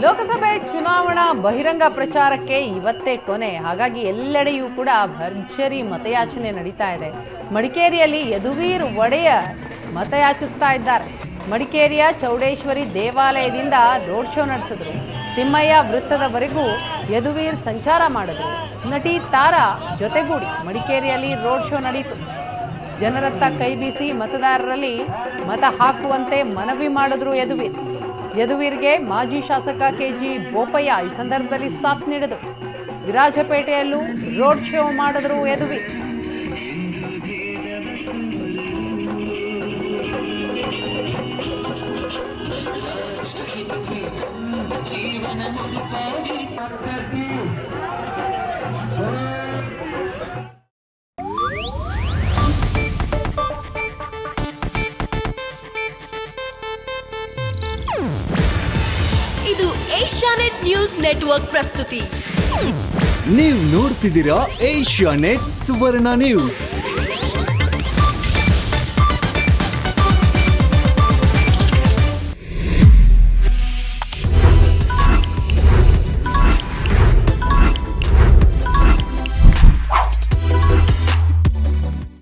ಲೋಕಸಭೆ ಚುನಾವಣಾ ಬಹಿರಂಗ ಪ್ರಚಾರಕ್ಕೆ ಇವತ್ತೇ ಕೊನೆ. ಹಾಗಾಗಿ ಎಲ್ಲೆಡೆಯೂ ಕೂಡ ಭರ್ಜರಿ ಮತಯಾಚನೆ ನಡೀತಾ ಇದೆ. ಮಡಿಕೇರಿಯಲ್ಲಿ ಯದುವೀರ್ ಒಡೆಯರ್ ಮತಯಾಚಿಸ್ತಾ ಇದ್ದಾರೆ. ಮಡಿಕೇರಿಯ ಚೌಡೇಶ್ವರಿ ದೇವಾಲಯದಿಂದ ರೋಡ್ ಶೋ ನಡೆಸಿದ್ರು. ತಿಮ್ಮಯ್ಯ ವೃತ್ತದವರೆಗೂ ಯದುವೀರ್ ಸಂಚಾರ ಮಾಡಿದ್ರು. ನಟಿ ತಾರಾ ಜೊತೆಗೂಡಿ ಮಡಿಕೇರಿಯಲ್ಲಿ ರೋಡ್ ಶೋ ನಡೆಯಿತು. ಜನರತ್ತ ಕೈ ಬೀಸಿ ಮತದಾರರಲ್ಲಿ ಮತ ಹಾಕುವಂತೆ ಮನವಿ ಮಾಡಿದ್ರು ಯದುವೀರ್. ಯದುವೀರ್ಗೆ ಮಾಜಿ ಶಾಸಕ ಕೆಜಿ ಬೋಪಯ್ಯ ಈ ಸಂದರ್ಭದಲ್ಲಿ ಸಾಥ್ ನೀಡಿದರು. ವಿರಾಜಪೇಟೆಯಲ್ಲೂ ರೋಡ್ ಶೋ ಮಾಡಿದ್ರು ಯದುವೀರ್. ಇದು ಏಷ್ಯಾನೆಟ್ ನ್ಯೂಸ್ ನೆಟ್ವರ್ಕ್ ಪ್ರಸ್ತುತಿ. ನೀವು ನೋಡ್ತಿದ್ದೀರಾ ಏಷ್ಯಾನೆಟ್ ಸುವರ್ಣ ನ್ಯೂಸ್.